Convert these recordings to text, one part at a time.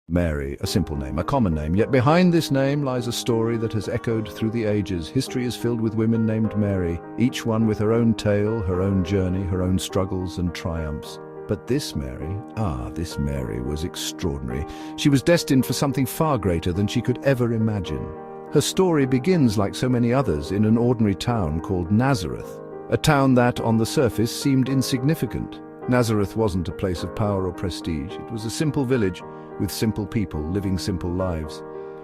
Mary, a simple name, a common name, yet behind this name lies a story that has echoed through the ages. History is filled with women named Mary, each one with her own tale, her own journey, her own struggles and triumphs. But this Mary was extraordinary. She was destined for something far greater than she could ever imagine. Her story begins, like so many others, in an ordinary town called Nazareth, a town that, on the surface, seemed insignificant. Nazareth wasn't a place of power or prestige. It was a simple village with simple people living simple lives.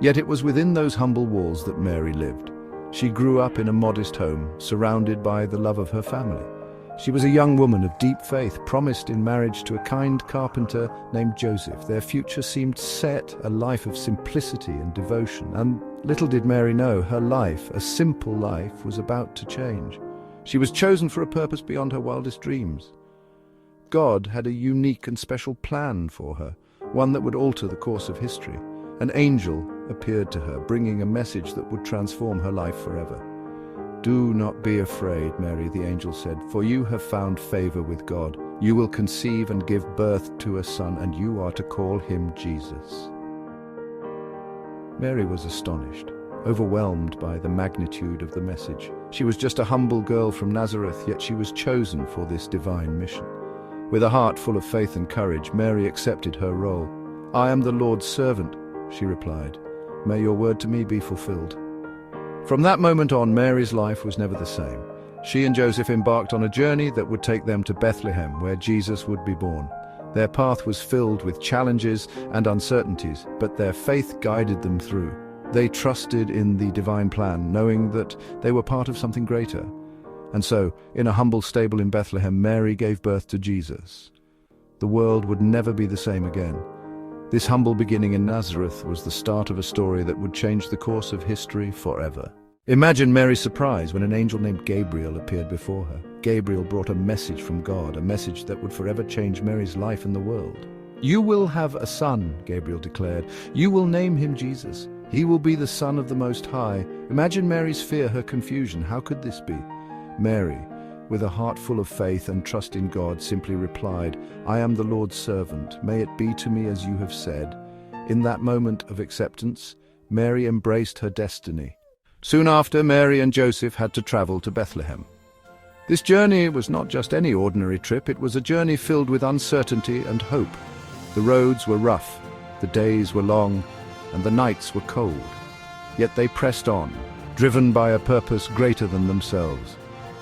Yet it was within those humble walls that Mary lived. She grew up in a modest home, surrounded by the love of her family. She was a young woman of deep faith, promised in marriage to a kind carpenter named Joseph. Their future seemed set, a life of simplicity and devotion. And little did Mary know, her life, a simple life, was about to change. She was chosen for a purpose beyond her wildest dreams. God had a unique and special plan for her, one that would alter the course of history. An angel appeared to her, bringing a message that would transform her life forever. "Do not be afraid," Mary, the angel said, "for you have found favor with God. You will conceive and give birth to a son, and you are to call him Jesus." Mary was astonished, overwhelmed by the magnitude of the message. She was just a humble girl from Nazareth, yet she was chosen for this divine mission. With a heart full of faith and courage, Mary accepted her role. "I am the Lord's servant," she replied. "May your word to me be fulfilled." From that moment on, Mary's life was never the same. She and Joseph embarked on a journey that would take them to Bethlehem, where Jesus would be born. Their path was filled with challenges and uncertainties, but their faith guided them through. They trusted in the divine plan, knowing that they were part of something greater. And so, in a humble stable in Bethlehem, Mary gave birth to Jesus. The world would never be the same again. This humble beginning in Nazareth was the start of a story that would change the course of history forever. Imagine Mary's surprise when an angel named Gabriel appeared before her. Gabriel brought a message from God, a message that would forever change Mary's life and the world. "You will have a son," Gabriel declared. "You will name him Jesus. He will be the Son of the Most High." Imagine Mary's fear, her confusion. How could this be? Mary, with a heart full of faith and trust in God, simply replied, "I am the Lord's servant. May it be to me as you have said." In that moment of acceptance, Mary embraced her destiny. Soon after, Mary and Joseph had to travel to Bethlehem. This journey was not just any ordinary trip, it was a journey filled with uncertainty and hope. The roads were rough, the days were long, and the nights were cold. Yet they pressed on, driven by a purpose greater than themselves.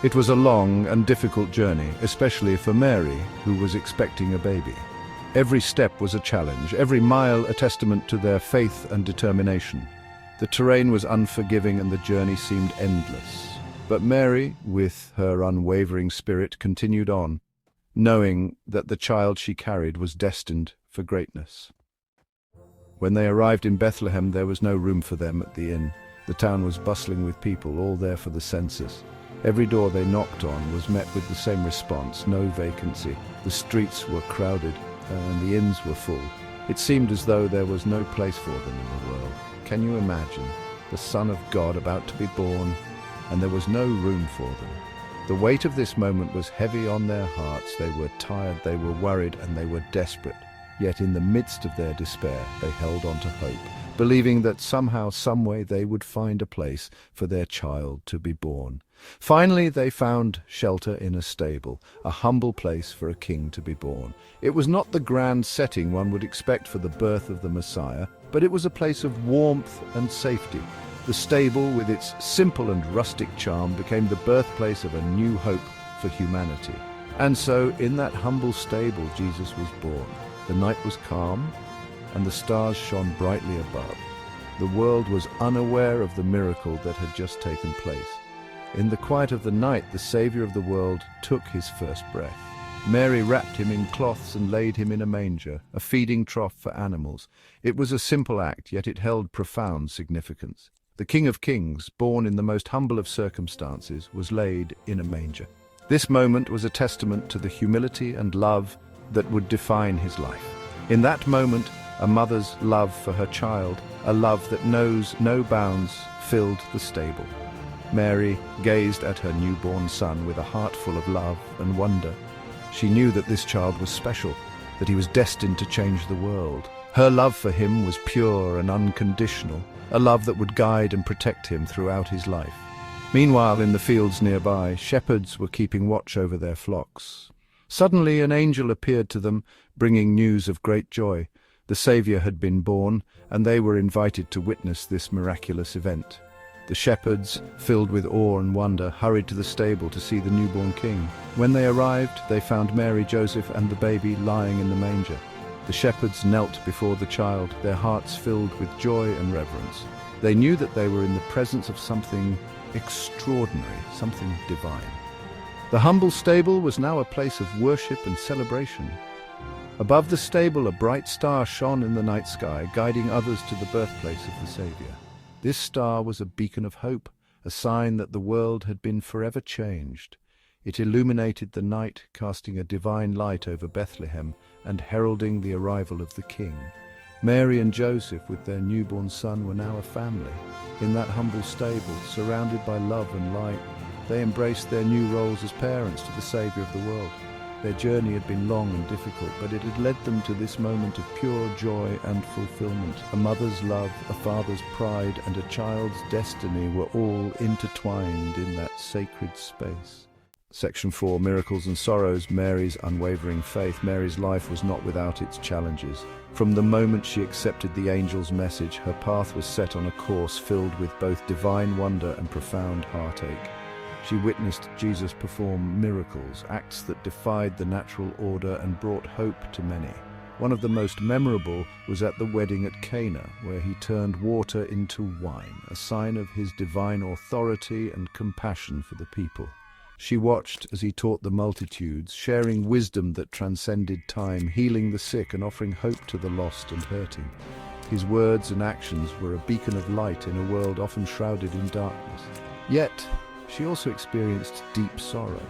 It was a long and difficult journey, especially for Mary, who was expecting a baby. Every step was a challenge, every mile a testament to their faith and determination. The terrain was unforgiving and the journey seemed endless. But Mary, with her unwavering spirit, continued on, knowing that the child she carried was destined for greatness. When they arrived in Bethlehem, there was no room for them at the inn. The town was bustling with people, all there for the census. Every door they knocked on was met with the same response: no vacancy. The streets were crowded, and the inns were full. It seemed as though there was no place for them in the world. Can you imagine? The Son of God about to be born, and there was no room for them. The weight of this moment was heavy on their hearts. They were tired, they were worried, and they were desperate. Yet in the midst of their despair, they held on to hope, believing that somehow, some way, they would find a place for their child to be born. Finally, they found shelter in a stable, a humble place for a king to be born. It was not the grand setting one would expect for the birth of the Messiah, but it was a place of warmth and safety. The stable, with its simple and rustic charm, became the birthplace of a new hope for humanity. And so, in that humble stable, Jesus was born. The night was calm, and the stars shone brightly above. The world was unaware of the miracle that had just taken place. In the quiet of the night, the Savior of the world took his first breath. Mary wrapped him in cloths and laid him in a manger, a feeding trough for animals. It was a simple act, yet it held profound significance. The King of Kings, born in the most humble of circumstances, was laid in a manger. This moment was a testament to the humility and love that would define his life. In that moment, a mother's love for her child, a love that knows no bounds, filled the stable. Mary gazed at her newborn son with a heart full of love and wonder. She knew that this child was special, that he was destined to change the world. Her love for him was pure and unconditional, a love that would guide and protect him throughout his life. Meanwhile, in the fields nearby, shepherds were keeping watch over their flocks. Suddenly an angel appeared to them, bringing news of great joy. The Saviour had been born, and they were invited to witness this miraculous event. The shepherds, filled with awe and wonder, hurried to the stable to see the newborn king. When they arrived, they found Mary, Joseph, and the baby lying in the manger. The shepherds knelt before the child, their hearts filled with joy and reverence. They knew that they were in the presence of something extraordinary, something divine. The humble stable was now a place of worship and celebration. Above the stable, a bright star shone in the night sky, guiding others to the birthplace of the Saviour. This star was a beacon of hope, a sign that the world had been forever changed. It illuminated the night, casting a divine light over Bethlehem and heralding the arrival of the King. Mary and Joseph, with their newborn son, were now a family. In that humble stable, surrounded by love and light, they embraced their new roles as parents to the Saviour of the world. Their journey had been long and difficult, but it had led them to this moment of pure joy and fulfillment. A mother's love, a father's pride, and a child's destiny were all intertwined in that sacred space. Section 4, Miracles and Sorrows, Mary's unwavering faith. Mary's life was not without its challenges. From the moment she accepted the angel's message, her path was set on a course filled with both divine wonder and profound heartache. She witnessed Jesus perform miracles, acts that defied the natural order and brought hope to many. One of the most memorable was at the wedding at Cana, where he turned water into wine, a sign of his divine authority and compassion for the people. She watched as he taught the multitudes, sharing wisdom that transcended time, healing the sick and offering hope to the lost and hurting. His words and actions were a beacon of light in a world often shrouded in darkness. Yet, she also experienced deep sorrow.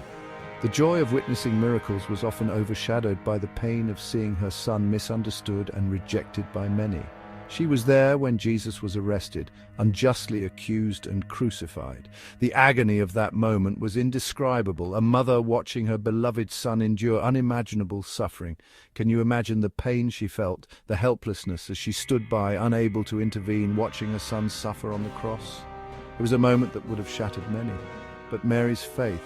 The joy of witnessing miracles was often overshadowed by the pain of seeing her son misunderstood and rejected by many. She was there when Jesus was arrested, unjustly accused and crucified. The agony of that moment was indescribable, a mother watching her beloved son endure unimaginable suffering. Can you imagine the pain she felt, the helplessness as she stood by, unable to intervene, watching her son suffer on the cross? It was a moment that would have shattered many, but Mary's faith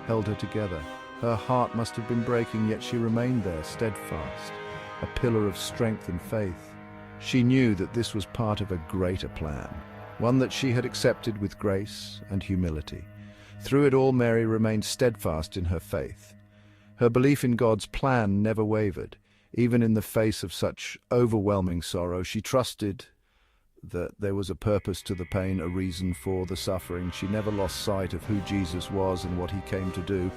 held her together. Her heart must have been breaking, yet she remained there, steadfast, a pillar of strength and faith. She knew that this was part of a greater plan, one that she had accepted with grace and humility. Through it all, Mary remained steadfast in her faith. Her belief in God's plan never wavered. Even in the face of such overwhelming sorrow, she trusted that there was a purpose to the pain, a reason for the suffering. She never lost sight of who Jesus was and what he came to do.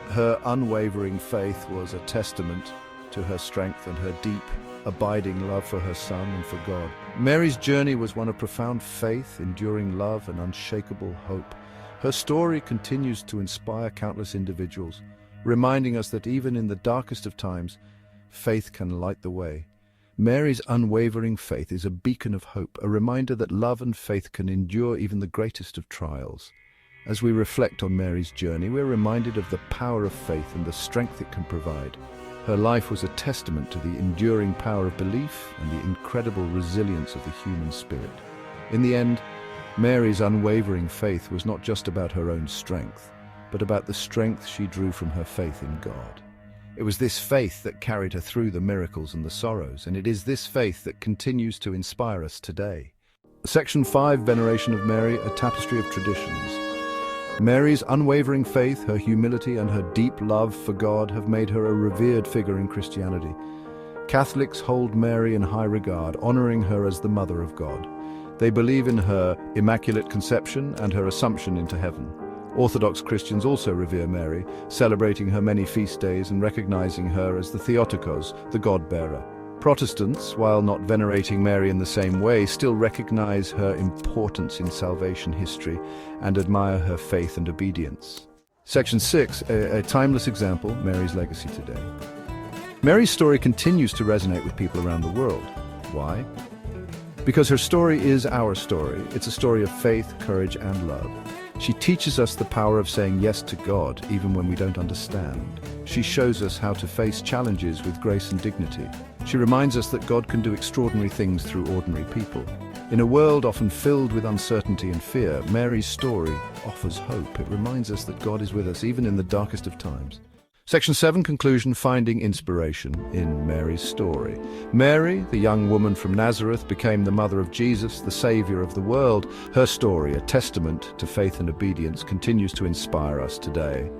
Her unwavering faith was a testament to her strength and her deep, abiding love for her son and for God. Mary's journey was one of profound faith, enduring love, and unshakable hope. Her story continues to inspire countless individuals, reminding us that even in the darkest of times, faith can light the way. Mary's unwavering faith is a beacon of hope, a reminder that love and faith can endure even the greatest of trials. As we reflect on Mary's journey, we're reminded of the power of faith and the strength it can provide. Her life was a testament to the enduring power of belief and the incredible resilience of the human spirit. In the end, Mary's unwavering faith was not just about her own strength, but about the strength she drew from her faith in God. It was this faith that carried her through the miracles and the sorrows, and it is this faith that continues to inspire us today. Section 5, Veneration of Mary, a tapestry of traditions. Mary's unwavering faith, her humility, and her deep love for God have made her a revered figure in Christianity. Catholics hold Mary in high regard, honoring her as the Mother of God. They believe in her Immaculate Conception and her Assumption into heaven. Orthodox Christians also revere Mary, celebrating her many feast days and recognizing her as the Theotokos, the God-bearer. Protestants, while not venerating Mary in the same way, still recognize her importance in salvation history and admire her faith and obedience. Section 6, a timeless example, Mary's legacy today. Mary's story continues to resonate with people around the world. Why? Because her story is our story. It's a story of faith, courage, and love. She teaches us the power of saying yes to God, even when we don't understand. she shows us how to face challenges with grace and dignity. She reminds us that God can do extraordinary things through ordinary people. In a world often filled with uncertainty and fear, Mary's story offers hope. It reminds us that God is with us even in the darkest of times. Section 7, conclusion, finding inspiration in Mary's story. Mary, the young woman from Nazareth, became the mother of Jesus, the Savior of the world. Her story, a testament to faith and obedience, continues to inspire us today.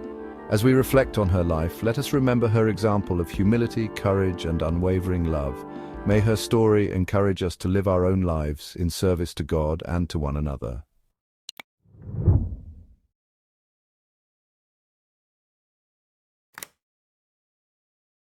As we reflect on her life, let us remember her example of humility, courage, and unwavering love. May her story encourage us to live our own lives in service to God and to one another.